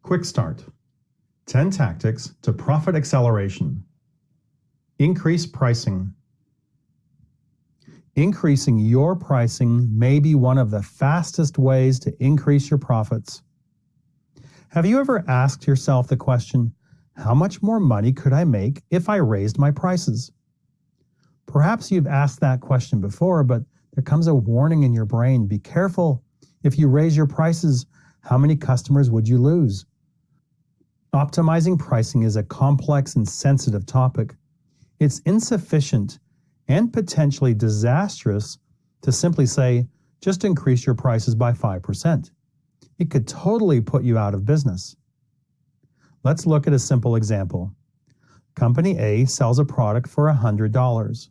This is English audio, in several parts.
QuickStart. 10 Tactics to Profit Acceleration. Increase pricing. Increasing your pricing may be one of the fastest ways to increase your profits. Have you ever asked yourself the question, how much more money could I make if I raised my prices? Perhaps you've asked that question before, but there comes a warning in your brain. Be careful. If you raise your prices, how many customers would you lose? Optimizing pricing is a complex and sensitive topic. It's insufficient and potentially disastrous to simply say, just increase your prices by 5%. It could totally put you out of business. Let's look at a simple example. Company A sells a product for $100.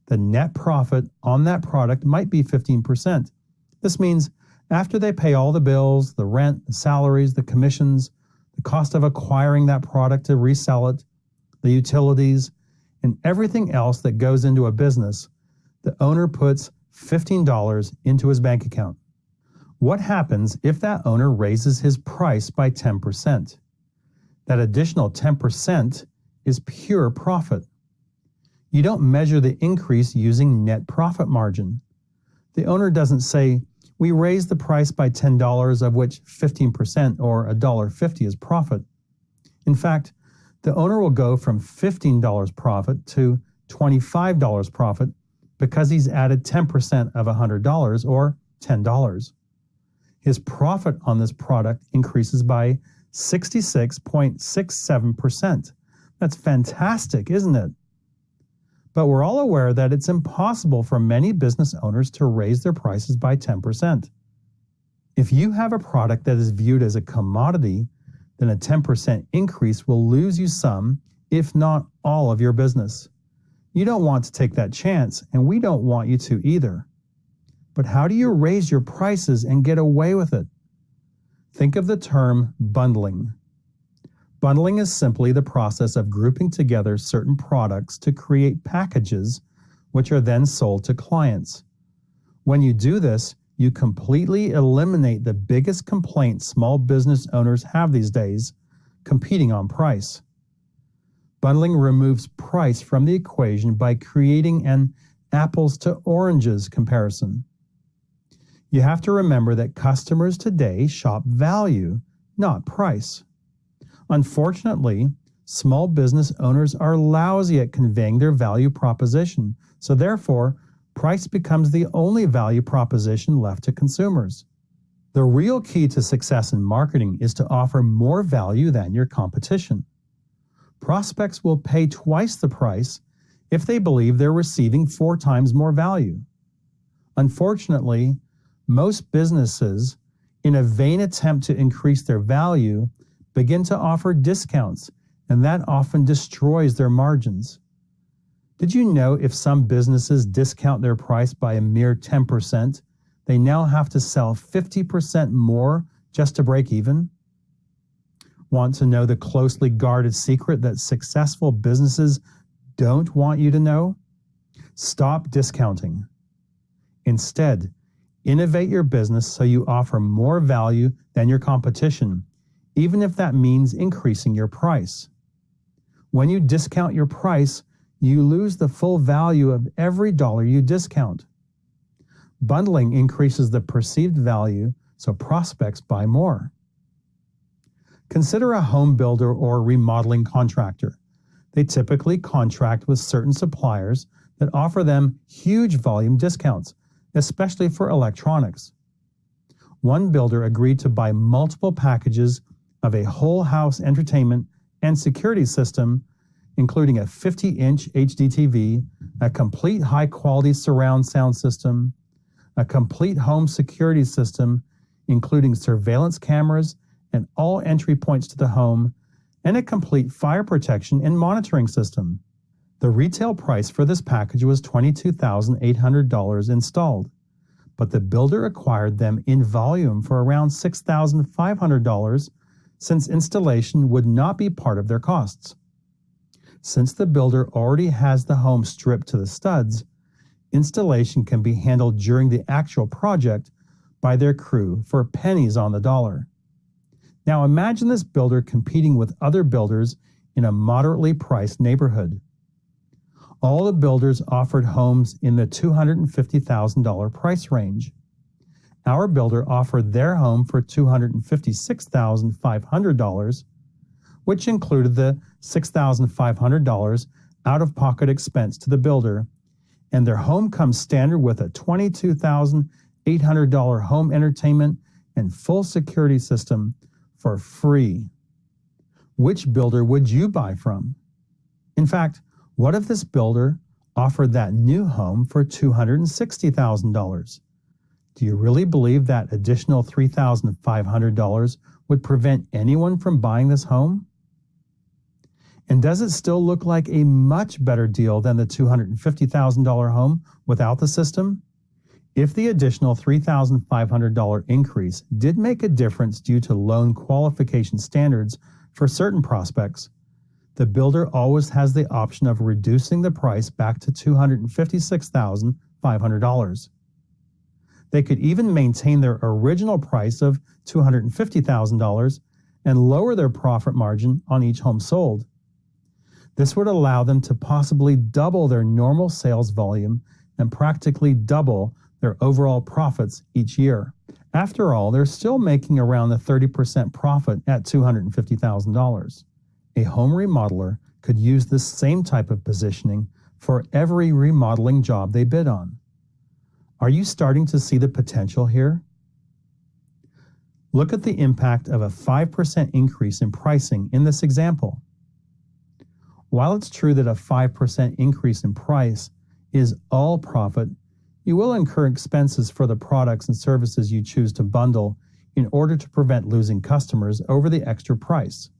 The net profit on that product might be 15%. This means after they pay all the bills, the rent, the salaries, the commissions, the cost of acquiring that product to resell it, the utilities, and everything else that goes into a business, the owner puts $15 into his bank account. What happens if that owner raises his price by 10%? That additional 10% is pure profit. You don't measure the increase using net profit margin. The owner doesn't say, we raised the price by $10, of which 15% or $1.50 is profit. In fact, the owner will go from $15 profit to $25 profit because he's added 10% of $100 or $10. His profit on this product increases by 66.67%. That's fantastic, isn't it? But we're all aware that it's impossible for many business owners to raise their prices by 10%. If you have a product that is viewed as a commodity, then a 10% increase will lose you some, if not all, of your business. You don't want to take that chance, and we don't want you to either. But how do you raise your prices and get away with it? Think of the term bundling. Bundling is simply the process of grouping together certain products to create packages, which are then sold to clients. When you do this, you completely eliminate the biggest complaint small business owners have these days, competing on price. Bundling removes price from the equation by creating an apples to oranges comparison. You have to remember that customers today shop value, not price. Unfortunately, small business owners are lousy at conveying their value proposition, so therefore, price becomes the only value proposition left to consumers. The real key to success in marketing is to offer more value than your competition. Prospects will pay twice the price if they believe they're receiving 4 times more value. Unfortunately, most businesses, in a vain attempt to increase their value, begin to offer discounts, and that often destroys their margins. Did you know if some businesses discount their price by a mere 10%, they now have to sell 50% more just to break even? Want to know the closely guarded secret that successful businesses don't want you to know? Stop discounting. Instead, innovate your business so you offer more value than your competition, even if that means increasing your price. When you discount your price, you lose the full value of every dollar you discount. Bundling increases the perceived value, so prospects buy more. Consider a home builder or remodeling contractor. They typically contract with certain suppliers that offer them huge volume discounts, especially for electronics. One builder agreed to buy multiple packages of a whole house entertainment and security system, including a 50-inch HD TV, a complete high-quality surround sound system, a complete home security system, including surveillance cameras and all entry points to the home, and a complete fire protection and monitoring system. The retail price for this package was $22,800 installed, but the builder acquired them in volume for around $6,500 since installation would not be part of their costs. Since the builder already has the home stripped to the studs, installation can be handled during the actual project by their crew for pennies on the dollar. Now imagine this builder competing with other builders in a moderately priced neighborhood. All the builders offered homes in the $250,000 price range. Our builder offered their home for $256,500, which included the $6,500 out-of-pocket expense to the builder, and their home comes standard with a $22,800 home entertainment and full security system for free. Which builder would you buy from? In fact, what if this builder offered that new home for $260,000? Do you really believe that additional $3,500 would prevent anyone from buying this home? And does it still look like a much better deal than the $250,000 home without the system? If the additional $3,500 increase did make a difference due to loan qualification standards for certain prospects, the builder always has the option of reducing the price back to $256,500. They could even maintain their original price of $250,000 and lower their profit margin on each home sold. This would allow them to possibly double their normal sales volume and practically double their overall profits each year. After all, they're still making around the 30% profit at $250,000. A home remodeler could use this same type of positioning for every remodeling job they bid on. Are you starting to see the potential here? Look at the impact of a 5% increase in pricing in this example. While it's true that a 5% increase in price is all profit, you will incur expenses for the products and services you choose to bundle in order to prevent losing customers over the extra price.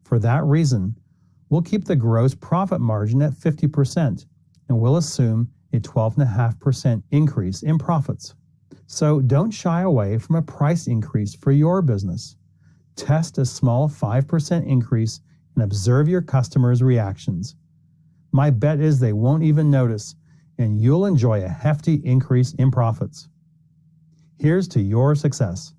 For that reason, we'll keep the gross profit margin at 50% and we'll assume a 12.5% increase in profits. So don't shy away from a price increase for your business. Test a small 5% increase and observe your customers' reactions. My bet is they won't even notice, and you'll enjoy a hefty increase in profits. Here's to your success.